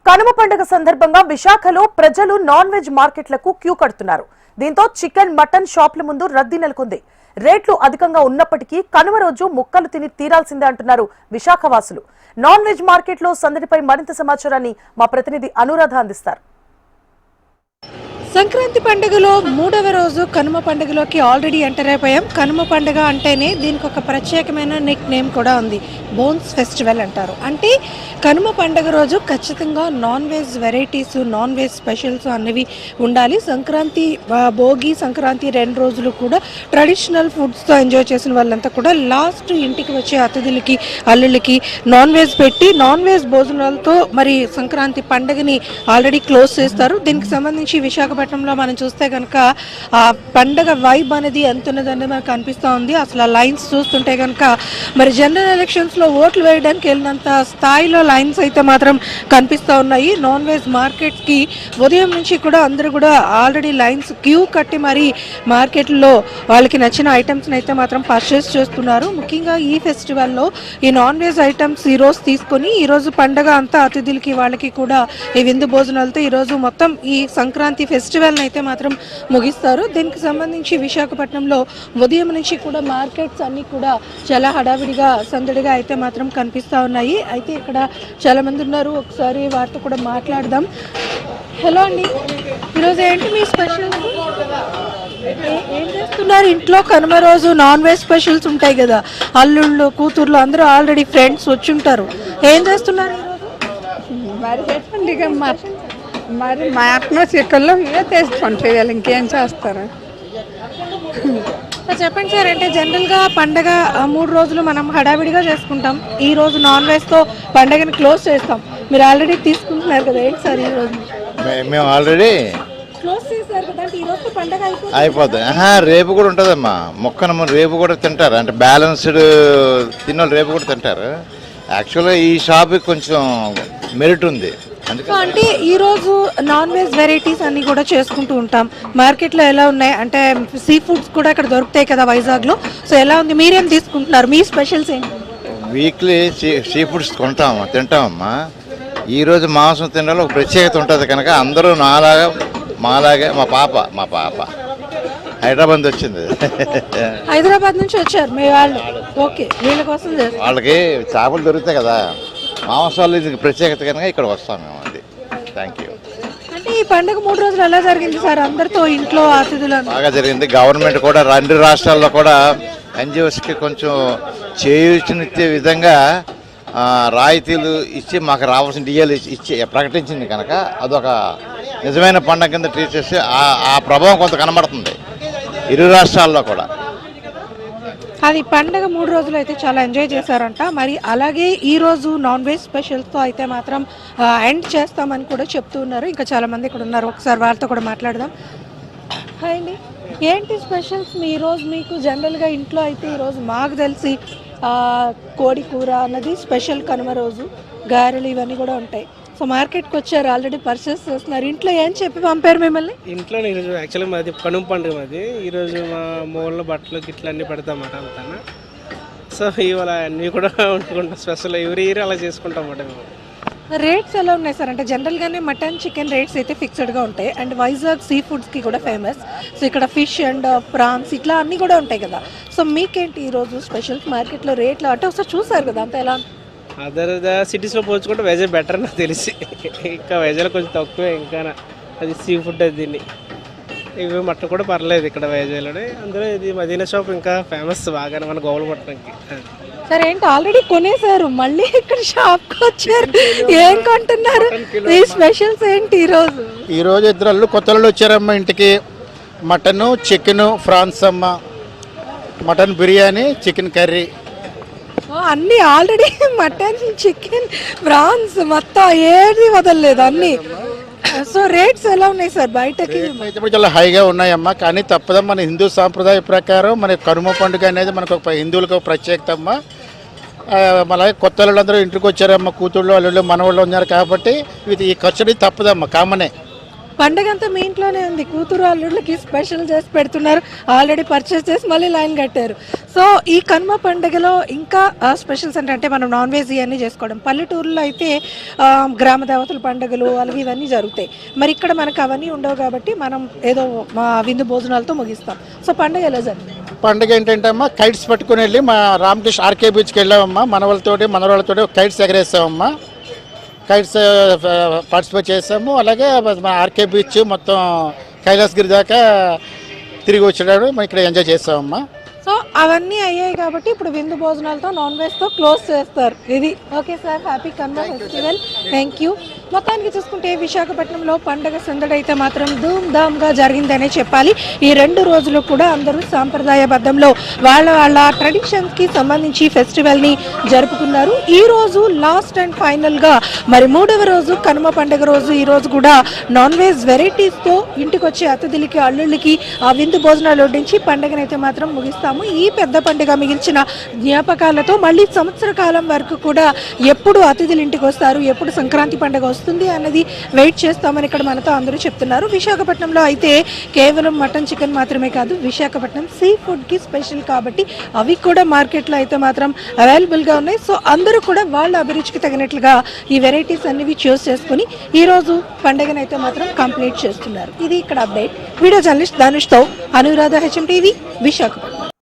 కనుమ పండుగ సందర్భంగా విశాఖలో ప్రజలు నాన్ వెజ్ మార్కెట్లకు క్యూ కడుతున్నారు. దీంతో చికెన్, మటన్ షాపుల ముందు రద్దీ నెలకొంది. రేట్లు అధికంగా ఉన్నప్పటికీ కనుమ రోజు ముక్కలు తిని తీరాల్సిందే అంటున్నారు విశాఖ వాసులు. నాన్ వెజ్ మార్కెట్లో సందడిపై మరింత సమాచారాన్ని మా ప్రతినిధి అనురాధ అందిస్తారు. సంక్రాంతి పండుగలో మూడవ రోజు కనుమ పండుగలోకి ఆల్రెడీ ఎంటర్ అయిపోయాం. కనుమ పండుగ అంటేనే దీనికి ఒక ప్రత్యేకమైన నిక్ నేమ్ కూడా ఉంది, బోన్స్ ఫెస్టివల్ అంటారు. అంటే కనుమ పండుగ రోజు ఖచ్చితంగా non veg varieties, non veg specials అన్నవి ఉండాలి. సంక్రాంతి, భోగి సంక్రాంతి 2 రోజులు కూడా ట్రెడిషనల్ ఫుడ్స్తో ఎంజాయ్ చేసిన వాళ్ళంతా కూడా లాస్ట్ ఇంటికి వచ్చే అతిథులకి, అల్లుళ్ళకి నాన్ వెజ్ పెట్టి నాన్ వెజ్ భోజనాలతో మరి సంక్రాంతి పండుగని ఆల్రెడీ క్లోజ్ చేస్తారు. దీనికి సంబంధించి విశాఖపట్నంలో మనం చూస్తే కనుక ఆ పండగ వైబ్ అనేది ఎంత ఉన్నదని మనకు అనిపిస్తూ ఉంది. అసలు ఆ లైన్స్ చూస్తుంటే కనుక మరి జనరల్ ఎలక్షన్స్లో ఓట్లు వేయడానికి వెళ్ళినంత స్థాయిలో లైన్స్ అయితే మాత్రం కనిపిస్తూ ఉన్నాయి. నాన్ వెజ్ మార్కెట్కి ఉదయం నుంచి కూడా అందరూ కూడా ఆల్రెడీ లైన్స్ క్యూ కట్టి మరి మార్కెట్లో వాళ్ళకి నచ్చిన ఐటమ్స్ని అయితే మాత్రం పర్చేస్ చేస్తున్నారు. ముఖ్యంగా ఈ ఫెస్టివల్లో ఈ నాన్ వెజ్ ఐటమ్స్ ఈరోజు తీసుకొని ఈరోజు పండగ అంతా అతిథులకి వాళ్ళకి కూడా ఈ విందు భోజనాలతో ఈరోజు మొత్తం ఈ సంక్రాంతి ఫెస్టివల్ని అయితే మాత్రం ముగిస్తారు. దీనికి సంబంధించి విశాఖపట్నంలో ఉదయం నుంచి కూడా మార్కెట్స్ అన్నీ కూడా చాలా హడావిడిగా సందడిగా అయితే మాత్రం కనిపిస్తూ ఉన్నాయి. అయితే ఇక్కడ చాలా మంది ఉన్నారు, ఒకసారి వారితో కూడా మాట్లాడదాం. హలో అండి, ఈరోజు ఏంటి మీ స్పెషల్? ఏం చేస్తున్నారు ఇంట్లో? కనుమ రోజు నాన్ వెజ్ స్పెషల్స్ ఉంటాయి కదా, అల్లుళ్ళు కూతుర్లు అందరూ ఆల్రెడీ ఫ్రెండ్స్ వచ్చి ఉంటారు. ఏం చేస్తున్నారు మరి మరి మటన్ చికెన్లో ఇవే తెచ్చుకుంటారు, వీళ్ళు ఇంకేం చేస్తారు? చెప్పండి సార్, అంటే జనరల్గా పండగ 3 రోజులు మనం హడావిడిగా చేసుకుంటాం. ఈ రోజు నాన్ వెజ్తో పండగని క్లోజ్ చేస్తాం. మీరు ఆల్రెడీ తీసుకుంటున్నారు కదా, ఏంటి సార్ ఈ రోజు? మేము ఆల్రెడీ క్లోజ్ చేశారు కదా, అంటే ఈ రోజు పండగ అయిపోతుంది. రేపు కూడా ఉంటుందమ్మా, మొక్కను రేపు కూడా తింటారు. అంటే బ్యాలెన్స్డ్ తిన్నోళ్ళు రేపు కూడా తింటారు. యాక్చువల్గా ఈ షాప్కి కొంచెం మెరిట్ ఉంది. అంటే ఈ రోజు నాన్ వెజ్ వెరైటీస్ అన్ని కూడా చేసుకుంటూ ఉంటాం. మార్కెట్లో ఎలా ఉన్నాయి అంటే సీ ఫుడ్స్ కూడా ఇక్కడ దొరుకుతాయి కదా వైజాగ్లో. సో ఎలా ఉంది, మీరేం తీసుకుంటున్నారు? మీ స్పెషల్స్ ఏంటి? వీక్లీ సీ ఫుడ్స్ తింటామమ్మా. ఈరోజు మాంసం తినడంలో ఒక ప్రత్యేకత ఉంటుంది కనుక అందరూ మాలాగే మా పాప హైదరాబాద్ వచ్చింది. హైదరాబాద్ నుంచి వచ్చారు మీ వాళ్ళు? ఓకే, వీళ్ళ కోసం వాళ్ళకి చేపలు దొరుకుతాయి కదా, మాంసాలు ఇది ప్రత్యేకత కనుక ఇక్కడ వస్తాం మేము. అది థ్యాంక్ యూ. అంటే ఈ పండుగ 3 రోజులు ఎలా జరిగింది సార్? అందరితో ఇంట్లో అతిథులు బాగా జరిగింది. గవర్నమెంట్ కూడా 2 రాష్ట్రాల్లో కూడా ఎన్జిఓస్కి కొంచెం చేయూతనిచ్చే విధంగా రాయితీలు ఇచ్చి మాకు రావాల్సిన డిఎల్ ఇచ్చి ప్రకటించింది కనుక అదొక నిజమైన పండుగ కింద ట్రీట్ చేసి ఆ ప్రభావం కొంత కనబడుతుంది 2 రాష్ట్రాల్లో కూడా. అది పండగ 3 రోజులు అయితే చాలా ఎంజాయ్ చేశారంట. మరి అలాగే ఈ రోజు నాన్ వెజ్ స్పెషల్స్తో అయితే మాత్రం ఎండ్ చేస్తామని కూడా చెప్తూ ఉన్నారు. ఇంకా చాలా మంది ఇక్కడ ఉన్నారు, ఒకసారి వాళ్ళతో కూడా మాట్లాడదాం. హాయ్ అండి, ఏంటి స్పెషల్స్ మీ ఈరోజు? మీకు జనరల్గా ఇంట్లో అయితే ఈరోజు మాకు తెలిసి కోడి కూర అన్నది స్పెషల్, కనుమ రోజు గారెలు ఇవన్నీ కూడా ఉంటాయి. సో మార్కెట్కి వచ్చారు, ఆల్రెడీ పర్చేస్ చేస్తున్నారు. ఇంట్లో ఏం చెప్పి పంపారు మిమ్మల్ని? ఇంట్లో ఈరోజు యాక్చువల్గా మాది కనుమ పండుగ. మాది ఈరోజు మా మూలలో బట్టలు గిట్లు అన్నీ పెడతామన్నమాట అంతా. సో ఇవాళ అన్నీ కూడా వండుకుంటాం, స్పెషల్ ఎవ్రీ ఇయర్ అలా చేసుకుంటాం అన్నమాట మేము. రేట్స్ ఎలా ఉన్నాయి సార్? అంటే జనరల్గానే మటన్, చికెన్ రేట్స్ అయితే ఫిక్స్డ్గా ఉంటాయి. అండ్ వైజాగ్ సీ ఫుడ్స్కి కూడా ఫేమస్. సో ఇక్కడ ఫిష్ అండ్ ప్రాన్స్ ఇట్లా అన్నీ కూడా ఉంటాయి కదా. సో మీకేంటి ఈరోజు స్పెషల్? మార్కెట్లో రేట్లు అంటే ఒకసారి చూసారు కదా, అంత ఎలా? అదర్ సిటీస్లో పోల్చుకుంటే వైజాగ్ బెటర్ నాకు తెలిసి. ఇంకా వైజాగ్లో కొంచెం తక్కువే, ఇంకా అది సీ ఫుడ్ అది దీన్ని. ఇవి మటన్ కూడా పర్లేదు ఇక్కడ వైజాగ్లోనే. అందులో ఇది మదీనా షాప్ ఇంకా ఫేమస్ బాగానే మన గోవుల మటన్కి. సరే, ఏంటి ఆల్రెడీ కొనేసారు, మళ్ళీ ఇక్కడ షాప్కి వచ్చారు, ఏం కొంటున్నారు? ఈ స్పెషల్స్ ఏంటి ఈరోజు? ఈరోజు 2 కొత్తలు వచ్చారమ్మ ఇంటికి. మటను, చికెను, ఫ్రాన్స్ అమ్మ. మటన్ బిర్యానీ, చికెన్ కర్రీ, అన్నీ ఆల్రెడీ మటన్, చికెన్, ప్రాన్స్ మొత్తం ఏది వదలలేదు అన్నీ. సో రేట్స్ ఎలా ఉన్నాయి సార్ బయటకి? చాలా హైగా ఉన్నాయమ్మా, కానీ తప్పదమ్మా. మన హిందూ సాంప్రదాయ ప్రకారం మన కనుమ పండుగ అనేది మనకు హిందువులకు ప్రత్యేకత అమ్మా. మళ్ళీ కొత్త వాళ్ళందరూ ఇంటికి వచ్చారమ్మా, కూతుళ్ళు, అల్లుళ్ళు, మనవాళ్ళు ఉన్నారు కాబట్టి ఈ ఖర్చు తప్పదమ్మా, కామనే. పండగ అంతా మీ ఇంట్లోనే ఉంది. కూతురు అల్లుళ్ళకి స్పెషల్ చేసి పెడుతున్నారు. ఆల్రెడీ పర్చేస్ చేసి మళ్ళీ లైన్ కట్టారు. సో ఈ కనుమ పండుగలో ఇంకా స్పెషల్స్ అంటే మనం నాన్ వెజ్ ఇవన్నీ చేసుకోవడం. పల్లెటూరులో అయితే గ్రామ దేవతల పండుగలు అలాగే ఇవన్నీ జరుగుతాయి. మరి ఇక్కడ మనకు అవన్నీ ఉండవు కాబట్టి మనం ఏదో మా విందు భోజనాలతో ముగిస్తాం. సో పండుగ ఎలా జరుగుతుంది? పండుగ ఏంటంటే అమ్మా కైట్స్ పట్టుకుని వెళ్ళి మా రామకృష్ణ ఆర్కే బీచ్కి వెళ్ళామమ్మా. మనవాళ్ళతోటి మనవాళ్ళతోటి కైట్స్ ఎగరేస్తామమ్మా. కైట్స్ పార్టిసిపేట్ చేస్తాము. అలాగే మా ఆర్కే బీచ్ మొత్తం కైలాసగిరి దాకా తిరిగి వచ్చేటప్పుడు మనం ఇక్కడ ఎంజాయ్ చేస్తామమ్మా. సో అవన్నీ అయ్యాయి కాబట్టి ఇప్పుడు విందు భోజనాలతో నాన్ వెజ్తో క్లోజ్ చేస్తారు. ఇది okay sir, happy Kanuma festival. Thank you. మొత్తానికి చూసుకుంటే విశాఖపట్నంలో పండగ సందడి అయితే మాత్రం ధూమ్ధామ్గా జరిగిందనే చెప్పాలి. ఈ 2 రోజులు కూడా అందరూ సాంప్రదాయబద్ధంలో వాళ్ళ వాళ్ళ ట్రెడిషన్స్కి సంబంధించి ఫెస్టివల్ని జరుపుకున్నారు. ఈ రోజు లాస్ట్ అండ్ ఫైనల్గా మరి 3వ రోజు కనుమ పండుగ రోజు ఈ రోజు కూడా నాన్ వెజ్ వెరైటీస్తో ఇంటికి వచ్చే అతిథులకి అల్లుళ్ళకి ఆ విందు భోజనాలు వడ్డించి పండుగనైతే మాత్రం ముగిస్తాము. ఈ పెద్ద పండుగ మిగిల్చిన జ్ఞాపకాలతో మళ్ళీ సంవత్సర కాలం వరకు కూడా ఎప్పుడు అతిథులు ఇంటికి వస్తారు, ఎప్పుడు సంక్రాంతి పండుగ వస్తుంది అన్నది వెయిట్ చేస్తామని ఇక్కడ మనతో అందరూ చెప్తున్నారు. విశాఖపట్నంలో అయితే కేవలం మటన్ చికెన్ మాత్రమే కాదు, విశాఖపట్నం సీ ఫుడ్కి స్పెషల్ కాబట్టి అవి కూడా మార్కెట్లో అయితే మాత్రం అవైలబుల్గా ఉన్నాయి. సో అందరూ కూడా వాళ్ళ అభిరుచికి తగినట్లుగా ఈ వెరైటీస్ అన్నివి చూస్ చేసుకుని ఈరోజు పండుగనైతే మాత్రం కంప్లీట్ చేస్తున్నారు. ఇది ఇక్కడ అప్డేట్. వీడియో జర్నలిస్ట్ ధనుష్తో అనురాధ, HM టీవీ, విశాఖపట్నం.